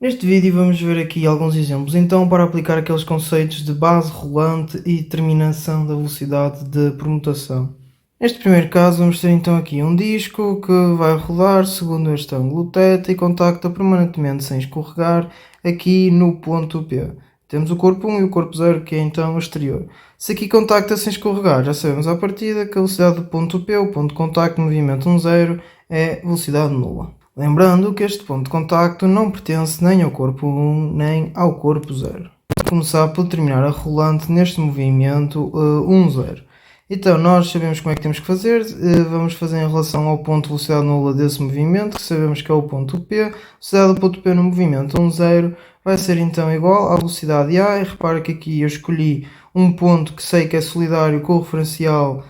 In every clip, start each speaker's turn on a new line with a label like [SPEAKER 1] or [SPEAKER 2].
[SPEAKER 1] Neste vídeo vamos ver aqui alguns exemplos então para aplicar aqueles conceitos de base rolante e determinação da velocidade de permutação. Neste primeiro caso vamos ter então aqui um disco que vai rodar segundo este ângulo θ e contacta permanentemente sem escorregar aqui no ponto P. Temos o corpo 1 e o corpo 0 que é então o exterior. Se aqui contacta sem escorregar, já sabemos à partida que a velocidade do ponto P, o ponto de contacto, movimento 1,0, é velocidade nula. Lembrando que este ponto de contacto não pertence nem ao corpo 1 nem ao corpo 0. Vamos começar por determinar a rolante neste movimento 1,0. Então nós sabemos como é que temos que fazer, vamos fazer em relação ao ponto de velocidade nula desse movimento, que sabemos que é o ponto P. A velocidade do ponto P no movimento 1,0 vai ser então igual à velocidade A, e repara que aqui eu escolhi um ponto que sei que é solidário com o referencial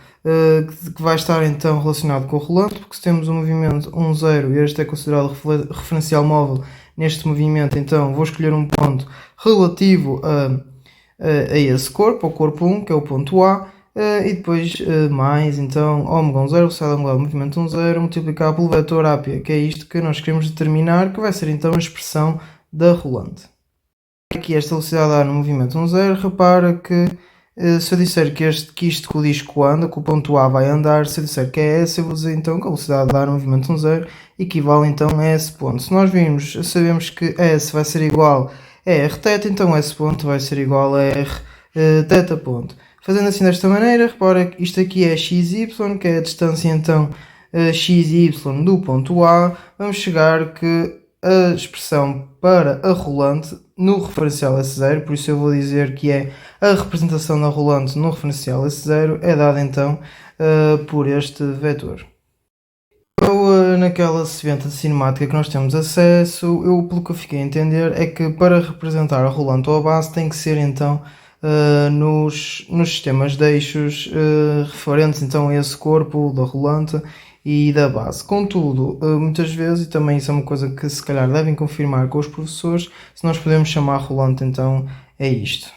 [SPEAKER 1] que vai estar então relacionado com o rolante, porque se temos um movimento 1,0 e este é considerado referencial móvel neste movimento, então vou escolher um ponto relativo a esse corpo, ao corpo 1, que é o ponto A, e depois mais, então, ômega 1,0, velocidade angular do movimento 1,0, multiplicar pelo vetor AP, que é isto que nós queremos determinar, que vai ser então a expressão da rolante. Aqui esta velocidade A no movimento 1,0, repara que se eu disser que isto que o disco anda, que o ponto A vai andar, se eu disser que é S, eu vou dizer então que a velocidade A no movimento 1,0 equivale então a S ponto. Se nós sabemos que S vai ser igual a R θ, então S ponto vai ser igual a R θ ponto. Fazendo assim desta maneira, repara que isto aqui é XY, que é a distância então XY do ponto A. Vamos chegar que a expressão para a rolante no referencial S0, por isso eu vou dizer que é a representação da rolante no referencial S0, é dada então por este vetor. Naquela sequência de cinemática que nós temos acesso, pelo que eu fiquei a entender é que para representar a rolante ou a base tem que ser então nos sistemas de eixos referentes então a esse corpo da rolante e da base. Contudo, muitas vezes, e também isso é uma coisa que se calhar devem confirmar com os professores, se nós podemos chamar rolante então é isto.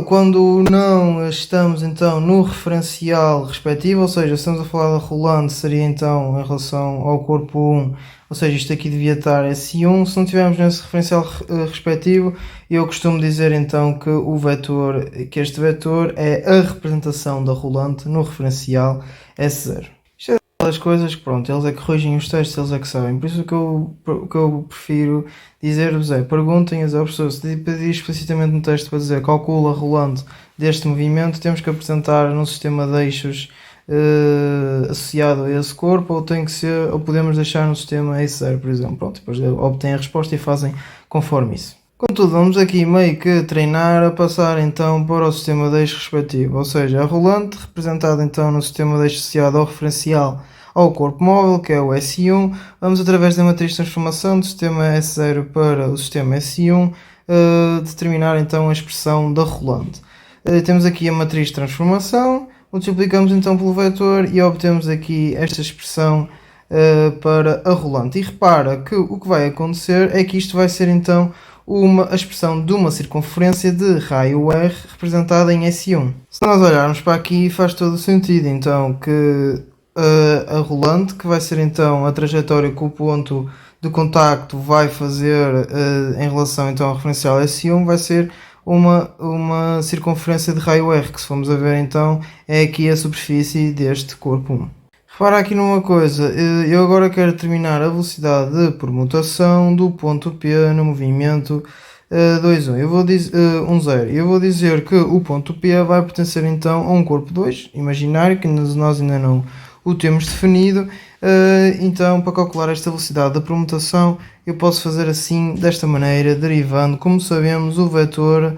[SPEAKER 1] Quando não estamos então no referencial respectivo, ou seja, estamos a falar da rolante, seria então em relação ao corpo 1, ou seja, isto aqui devia estar S1. Se não tivermos nesse referencial respectivo, eu costumo dizer então que este vetor é a representação da rolante no referencial S0. As coisas que pronto, eles é que corrigem os testes, eles é que sabem. Por isso o que eu prefiro dizer-vos é: perguntem ao professor, se pedir explicitamente no teste para dizer calcula a rolante deste movimento, temos que apresentar num sistema de eixos associado a esse corpo, ou tem que ser, ou podemos deixar no sistema S0, por exemplo. Pronto, depois obtêm a resposta e fazem conforme isso. Contudo, vamos aqui meio que treinar a passar então para o sistema de eixo respectivo, ou seja, a rolante representada então no sistema de eixo associado ao referencial ao corpo móvel, que é o S1. Vamos através da matriz de transformação do sistema S0 para o sistema S1 determinar então a expressão da rolante. Temos aqui a matriz de transformação, multiplicamos então pelo vetor e obtemos aqui esta expressão para a rolante. E repara que o que vai acontecer é que isto vai ser então a expressão de uma circunferência de raio R representada em S1. Se nós olharmos para aqui, faz todo o sentido então que a rolante, que vai ser então a trajetória que o ponto de contacto vai fazer em relação então ao referencial S1, vai ser uma circunferência de raio R, que se formos a ver então é aqui a superfície deste corpo 1. Repara aqui numa coisa, eu agora quero determinar a velocidade de permutação do ponto P no movimento 2,1. Eu vou dizer 1,0. Eu vou dizer que o ponto P vai pertencer então a um corpo 2 imaginário, que nós ainda não o temos definido. Então, para calcular esta velocidade da permutação, eu posso fazer assim, desta maneira, derivando, como sabemos, o vetor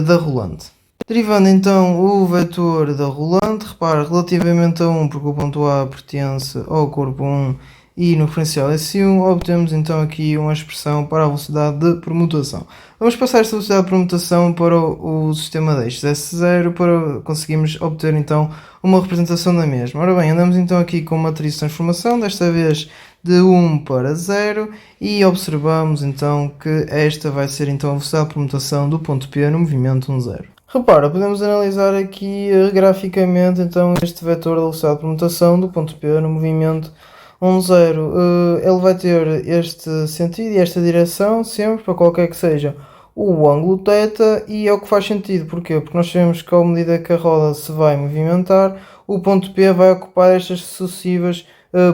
[SPEAKER 1] da rolante. Derivando então o vetor da rolante, repara, relativamente a 1, porque o ponto A pertence ao corpo 1 e no referencial S1, obtemos então aqui uma expressão para a velocidade de permutação. Vamos passar esta velocidade de permutação para o sistema de eixos S0 para conseguirmos obter então uma representação da mesma. Ora bem, andamos então aqui com uma matriz de transformação, desta vez de 1 para 0, e observamos então que esta vai ser então a velocidade de permutação do ponto P no movimento 1,0. Repara, podemos analisar aqui graficamente então este vetor da velocidade de permutação do ponto P no movimento um 0, ele vai ter este sentido e esta direção sempre, para qualquer que seja o ângulo θ, e é o que faz sentido. Porquê? Porque nós sabemos que à medida que a roda se vai movimentar, o ponto P vai ocupar estas sucessivas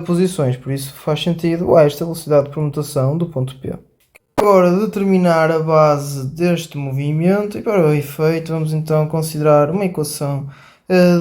[SPEAKER 1] posições, por isso faz sentido esta velocidade de permutação do ponto P. Agora determinar a base deste movimento, e para o efeito vamos então considerar uma equação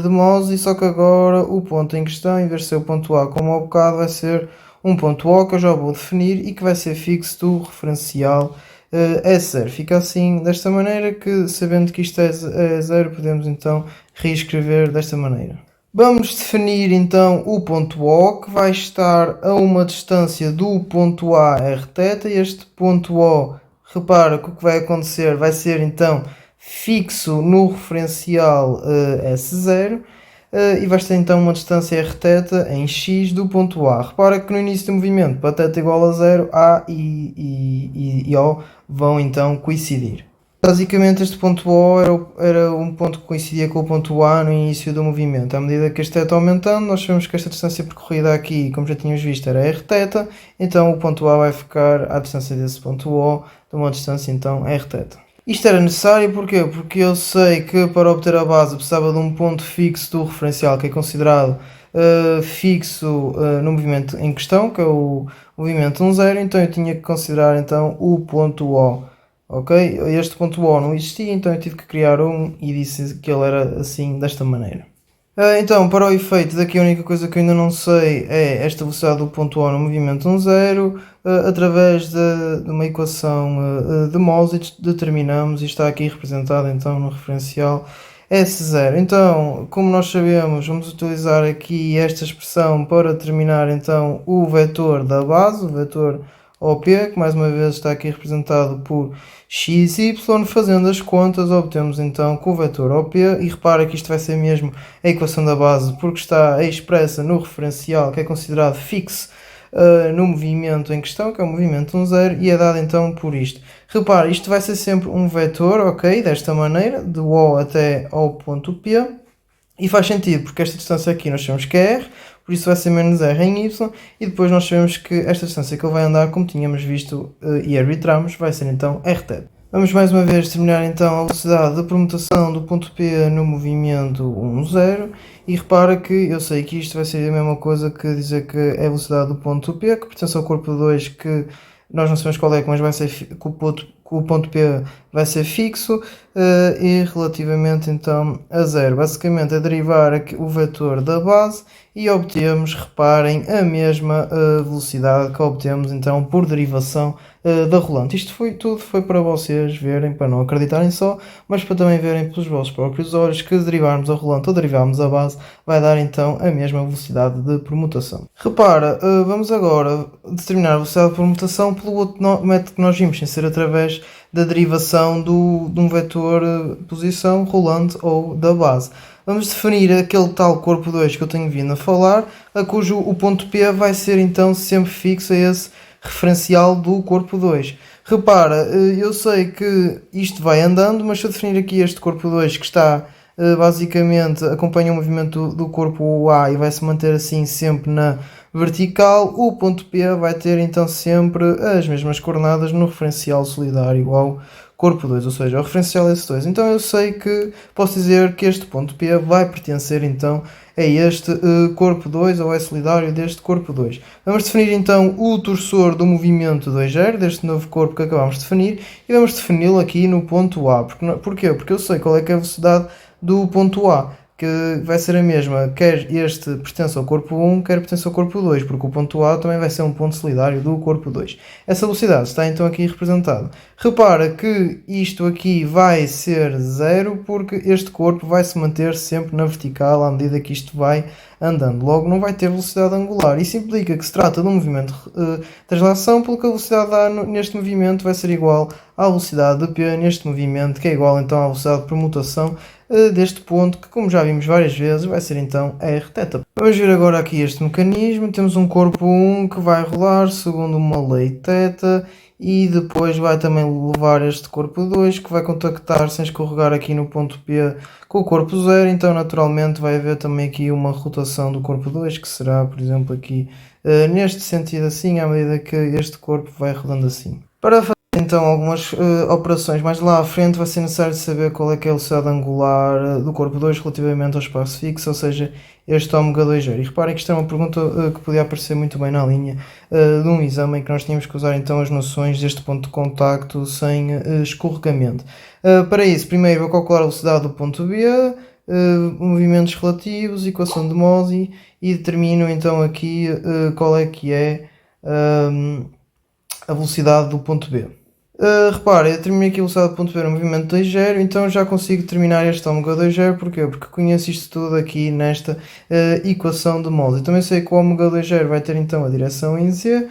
[SPEAKER 1] de Mose, só que agora o ponto em questão, em vez de ser o ponto A como ao bocado, vai ser um ponto O que eu já vou definir e que vai ser fixo do referencial S0. Fica assim, desta maneira, que sabendo que isto é 0, podemos então reescrever desta maneira. Vamos definir então o ponto O, que vai estar a uma distância do ponto A rθ. Este ponto O, repara que o que vai acontecer vai ser então fixo no referencial S0 e vai estar então uma distância rθ em x do ponto A. Repara que no início do movimento, para θ igual a 0, A e O vão então coincidir. Basicamente este ponto O era um ponto que coincidia com o ponto A no início do movimento. À medida que este θ aumentando, nós sabemos que esta distância percorrida aqui, como já tínhamos visto, era rθ, então o ponto A vai ficar à distância desse ponto O, de uma distância então rθ. Isto era necessário porquê? Porque eu sei que para obter a base precisava de um ponto fixo do referencial, que é considerado fixo no movimento em questão, que é o movimento 1,0, então eu tinha que considerar então o ponto O. Ok? Este ponto O não existia, então eu tive que criar um e disse que ele era assim, desta maneira. Então, para o efeito, daqui a única coisa que eu ainda não sei é esta velocidade do ponto O no movimento 1,0. Através de uma equação de Mose determinamos, e está aqui representado então no referencial S0. Então, como nós sabemos, vamos utilizar aqui esta expressão para determinar então o vetor da base, o vetor OP, que mais uma vez está aqui representado por x, y. Fazendo as contas, obtemos então com o vetor OP, e repara que isto vai ser mesmo a equação da base, porque está expressa no referencial, que é considerado fixo no movimento em questão, que é o movimento 1,0, e é dado então por isto. Repara, isto vai ser sempre um vetor, ok, desta maneira, de O até ao ponto P, e faz sentido, porque esta distância aqui nós sabemos que é R, por isso vai ser menos R em Y, e depois nós sabemos que esta distância que ele vai andar, como tínhamos visto e arbitramos, vai ser então rθ. Vamos mais uma vez determinar então a velocidade da permutação do ponto P no movimento 1,0, e repara que eu sei que isto vai ser a mesma coisa que dizer que é a velocidade do ponto P, que pertence ao corpo 2, que nós não sabemos qual é, mas vai ser que o ponto P vai ser fixo, e relativamente então a 0. Basicamente é derivar aqui o vetor da base e obtemos, reparem, a mesma velocidade que obtemos então por derivação da rolante. Isto tudo foi para vocês verem, para não acreditarem só, mas para também verem pelos vossos próprios olhos que derivarmos a rolante ou derivarmos a base vai dar então a mesma velocidade de permutação. Repara, vamos agora determinar a velocidade de permutação pelo outro método que nós vimos, sem ser através da derivação de um vetor posição rolante ou da base. Vamos definir aquele tal corpo 2 que eu tenho vindo a falar, a cujo o ponto P vai ser então sempre fixo a esse referencial do corpo 2. Repara, eu sei que isto vai andando, mas se eu definir aqui este corpo 2 que está basicamente acompanha o movimento do corpo A e vai se manter assim sempre na vertical, o ponto P vai ter então sempre as mesmas coordenadas no referencial solidário ao corpo 2, ou seja, ao referencial S2. Então eu sei que posso dizer que este ponto P vai pertencer então a este corpo 2, ou é solidário deste corpo 2. Vamos definir então o torçor do movimento 2,0, deste novo corpo que acabamos de definir, e vamos defini-lo aqui no ponto A. Porquê? Porque eu sei qual é que é a velocidade do ponto A, que vai ser a mesma, quer este pertence ao corpo 1, quer pertence ao corpo 2, porque o ponto A também vai ser um ponto solidário do corpo 2. Essa velocidade está então aqui representada. Repara que isto aqui vai ser 0, porque este corpo vai se manter sempre na vertical à medida que isto vai andando. Logo não vai ter velocidade angular. Isso implica que se trata de um movimento de translação, pelo que a velocidade A neste movimento vai ser igual à velocidade de P neste movimento, que é igual então à velocidade de permutação deste ponto, que como já vimos várias vezes, vai ser então rθ. Vamos ver agora aqui este mecanismo. Temos um corpo 1 que vai rolar segundo uma lei θ, e depois vai também levar este corpo 2 que vai contactar sem escorregar aqui no ponto P com o corpo 0, então naturalmente vai haver também aqui uma rotação do corpo 2 que será, por exemplo, aqui neste sentido assim, à medida que este corpo vai rodando assim. Para fazer então algumas operações mais lá à frente, vai ser necessário saber qual é que é a velocidade angular do corpo 2 relativamente ao espaço fixo, ou seja, este ômega 2,0. E reparem que isto é uma pergunta que podia aparecer muito bem na linha de um exame em que nós tínhamos que usar então as noções deste ponto de contacto sem escorregamento. Para isso, primeiro vou calcular a velocidade do ponto B, movimentos relativos, equação de Mosey, e determino então aqui qual é que é a velocidade do ponto B. Repare, eu determinei aqui a velocidade do ponto B no movimento 2,0, então já consigo determinar este ômega 2,0, porquê? Porque conheço isto tudo aqui nesta equação de Mosey. Também sei que o ômega 2,0 vai ter então a direção em Z,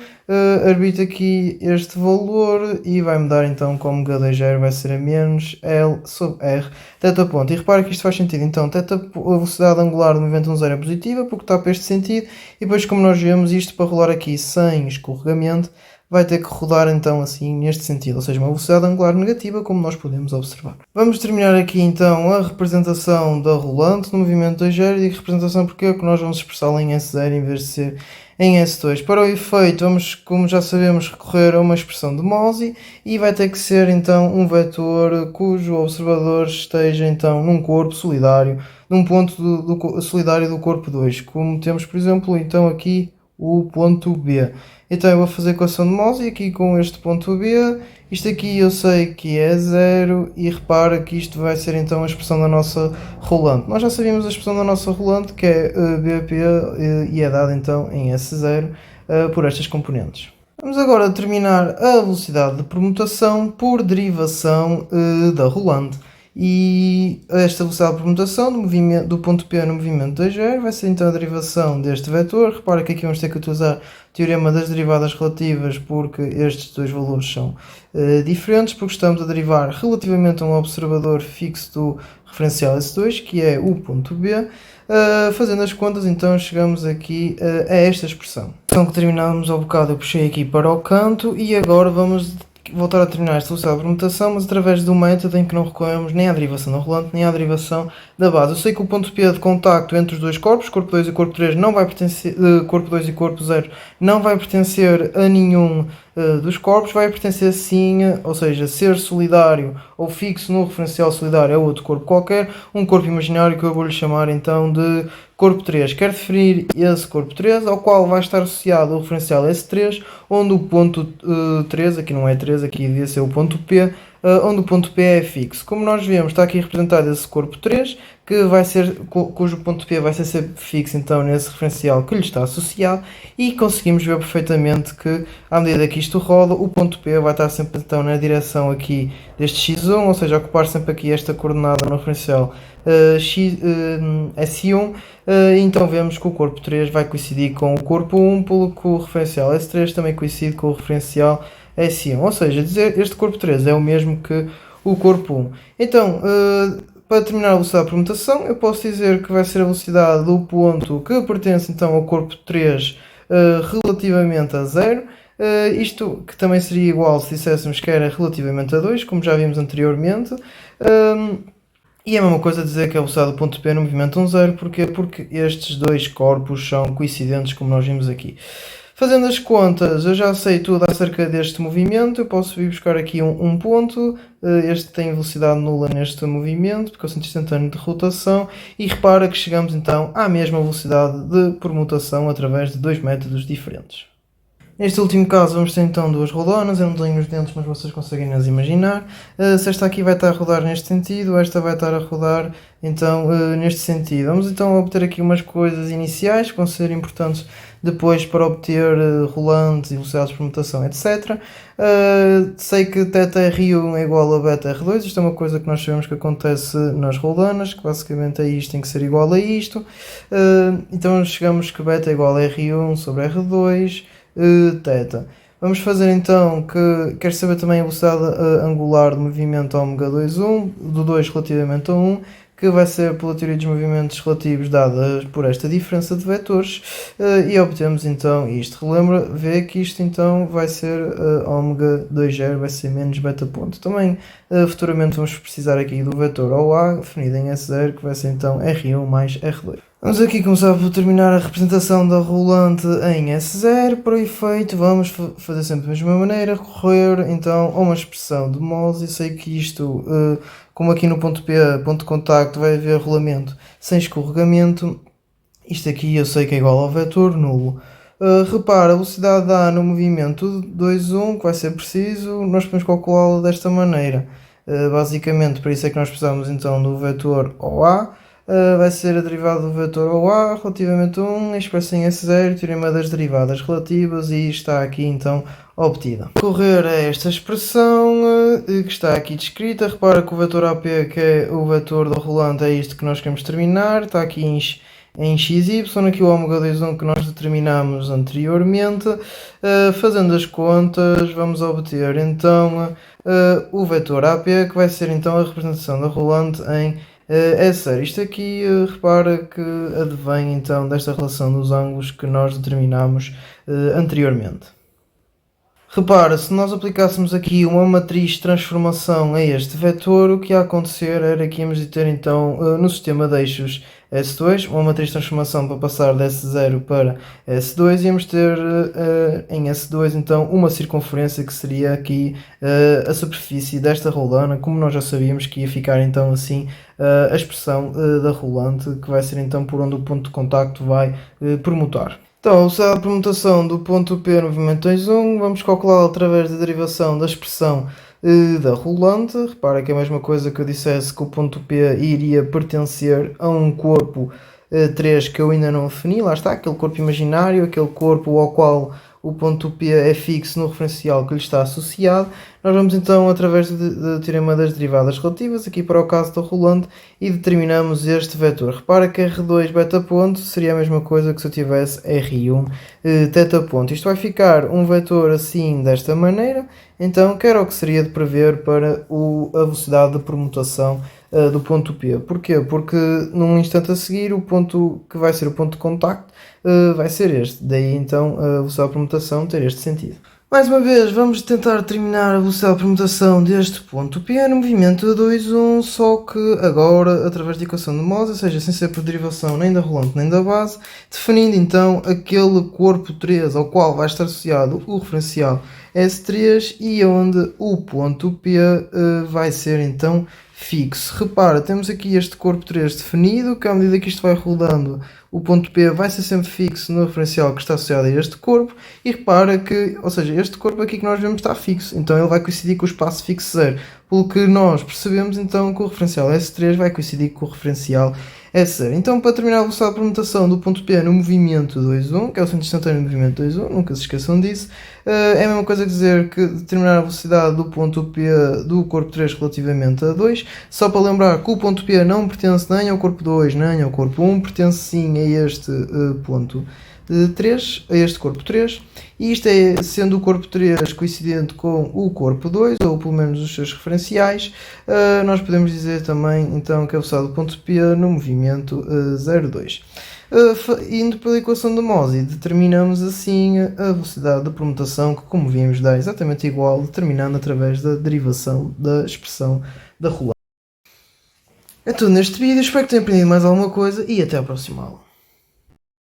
[SPEAKER 1] arbitro aqui este valor e vai-me dar então que o ômega 2,0 vai ser a menos L sobre R, θ ponto. E repare que isto faz sentido, então θ, a velocidade angular do movimento 1,0 é positiva, porque está para este sentido, e depois como nós vemos isto para rolar aqui sem escorregamento, vai ter que rodar então assim neste sentido, ou seja, uma velocidade angular negativa, como nós podemos observar. Vamos terminar aqui então a representação da rolante no movimento 2,0, e representação porque é que nós vamos expressá-la em S0 em vez de ser em S2. Para o efeito, vamos, como já sabemos, recorrer a uma expressão de Mosey, e vai ter que ser então um vetor cujo observador esteja então num corpo solidário, num ponto solidário do corpo 2, como temos, por exemplo, então aqui o ponto B. Então eu vou fazer a equação de Mosey aqui com este ponto B. Isto aqui eu sei que é 0, e repara que isto vai ser então a expressão da nossa rolante. Nós já sabíamos a expressão da nossa rolante, que é BP, e é dada então em S0 por estas componentes. Vamos agora determinar a velocidade de permutação por derivação da rolante. E esta velocidade de permutação do ponto P no movimento 2,0 vai ser então a derivação deste vetor. Repara que aqui vamos ter que utilizar o teorema das derivadas relativas, porque estes dois valores são diferentes, porque estamos a derivar relativamente a um observador fixo do referencial S2, que é o ponto B. Fazendo as contas, então chegamos aqui a esta expressão. Então que terminámos ao bocado, eu puxei aqui para o canto, e agora vamos voltar a terminar esta velocidade de permutação, mas através do método em que não recorremos nem à derivação da rolante, nem à derivação da base. Eu sei que o ponto P de contacto entre os dois corpos, corpo 2 e corpo 3, não vai pertencer, corpo 2 e corpo 0, não vai pertencer a nenhum dos corpos, vai pertencer sim, ou seja, ser solidário ou fixo no referencial solidário é outro corpo qualquer, um corpo imaginário que eu vou lhe chamar então de corpo 3. Quero definir esse corpo 3, ao qual vai estar associado o referencial S3, onde o ponto 3, aqui não é 3, aqui devia ser o ponto P, onde o ponto P é fixo. Como nós vemos, está aqui representado esse corpo 3, que vai ser, cujo ponto P vai ser sempre fixo então nesse referencial que lhe está associado, e conseguimos ver perfeitamente que à medida que isto roda, o ponto P vai estar sempre então na direção aqui deste x1, ou seja, ocupar sempre aqui esta coordenada no referencial S1, então vemos que o corpo 3 vai coincidir com o corpo 1, pelo que o referencial S3 também coincide com o referencial S1, ou seja, dizer este corpo 3 é o mesmo que o corpo 1. Então, para terminar a velocidade de permutação, eu posso dizer que vai ser a velocidade do ponto que pertence então ao corpo 3 relativamente a 0. Isto que também seria igual se disséssemos que era relativamente a 2, como já vimos anteriormente. E é a mesma coisa dizer que a velocidade do ponto P no movimento 1,0, porquê? Porque estes dois corpos são coincidentes, como nós vimos aqui. Fazendo as contas, eu já sei tudo acerca deste movimento, eu posso vir buscar aqui um ponto, este tem velocidade nula neste movimento, porque é o centro instantâneo de rotação, e repara que chegamos então à mesma velocidade de permutação através de dois métodos diferentes. Neste último caso vamos ter então duas rolonas, eu não tenho os dentes, mas vocês conseguem as imaginar. Se esta aqui vai estar a rodar neste sentido, esta vai estar a rodar então neste sentido. Vamos então obter aqui umas coisas iniciais que vão ser importantes depois para obter rolantes e velocidades de permutação, etc. Sei que θR1 é igual a βR2, isto é uma coisa que nós sabemos que acontece nas rolanas, que basicamente é isto, tem que ser igual a isto. Então chegamos que β é igual a R1 sobre R2, θ. Vamos fazer então que quero saber também a velocidade angular do movimento ômega 2,1, do 2 relativamente a 1, que vai ser pela teoria dos movimentos relativos dada por esta diferença de vetores, e obtemos então isto. Relembra, vê que isto então vai ser ômega 2,0, vai ser menos beta ponto. Também futuramente vamos precisar aqui do vetor OA, definido em S0, que vai ser então R1 mais R2. Vamos aqui começar por terminar a representação da rolante em S0. Para o efeito, vamos fazer sempre da mesma maneira, recorrer então a uma expressão de Mose. Eu sei que isto, como aqui no ponto P, ponto de contacto, vai haver rolamento sem escorregamento. Isto aqui eu sei que é igual ao vetor nulo. Repara, a velocidade A no movimento 2, 1, que vai ser preciso, nós podemos calculá-la desta maneira. Basicamente, para isso é que nós precisamos então do vetor OA. Vai ser a derivada do vetor OA relativamente a 1, expressa em S0, teorema das derivadas relativas, e está aqui então obtida. Correr a esta expressão que está aqui descrita. Repara que o vetor AP, que é o vetor da rolante, é isto que nós queremos terminar, está aqui em XY, aqui o ômega 2,1 que nós determinamos anteriormente. Fazendo as contas, vamos obter então o vetor AP, que vai ser então a representação da rolante em S0. Isto aqui, repara que advém então desta relação dos ângulos que nós determinamos anteriormente. Repara, se nós aplicássemos aqui uma matriz de transformação a este vetor, o que ia acontecer era que íamos ter então no sistema de eixos S2, uma matriz de transformação para passar de S0 para S2, e íamos ter em S2 então uma circunferência que seria aqui a superfície desta rolana, como nós já sabíamos que ia ficar então assim a expressão da rolante, que vai ser então por onde o ponto de contacto vai permutar. Então, a velocidade de permutação do ponto P no movimento 2,1, vamos calculá-la através da derivação da expressão da rolante. Repara que é a mesma coisa que eu dissesse que o ponto P iria pertencer a um corpo 3 que eu ainda não defini. Lá está, aquele corpo imaginário, aquele corpo ao qual o ponto P é fixo no referencial que lhe está associado. Nós vamos então, através do teorema das derivadas relativas, aqui para o caso da rolante, e determinamos este vetor. Repara que R2 beta ponto seria a mesma coisa que se eu tivesse R1 teta ponto. Isto vai ficar um vetor assim, desta maneira. Então, que era o que seria de prever para a velocidade de permutação do ponto P. Porquê? Porque num instante a seguir o ponto que vai ser o ponto de contacto vai ser este. Daí então a velocidade de permutação ter este sentido. Mais uma vez, vamos tentar terminar a velocidade de permutação deste ponto P no movimento 2,1, só que agora através da equação de Mose, ou seja, sem ser por derivação nem da rolante nem da base, definindo então aquele corpo 3 ao qual vai estar associado o referencial S3 e onde o ponto P vai ser então fixo. Repara, temos aqui este corpo 3 definido, que à medida que isto vai rodando, o ponto P vai ser sempre fixo no referencial que está associado a este corpo, e repara que, ou seja, este corpo aqui que nós vemos está fixo, então ele vai coincidir com o espaço fixo 0, pelo que nós percebemos então que o referencial S3 vai coincidir com o referencial S0. Então, para terminar a velocidade de permutação do ponto P no movimento 2,1, que é o centro instantâneo do movimento 2,1, nunca se esqueçam disso, é a mesma coisa que dizer que determinar a velocidade do ponto P do corpo 3 relativamente a 2, só para lembrar que o ponto P não pertence nem ao corpo 2 nem ao corpo 1, pertence sim a este ponto 3, a este corpo 3, e isto é sendo o corpo 3 coincidente com o corpo 2, ou pelo menos os seus referenciais, nós podemos dizer também então que a velocidade do ponto P no movimento 0,2. Indo pela equação de Mose, determinamos assim a velocidade da permutação, que como vimos dá exatamente igual, determinando através da derivação da expressão da rolante. É tudo neste vídeo, espero que tenham aprendido mais alguma coisa e até à próxima aula.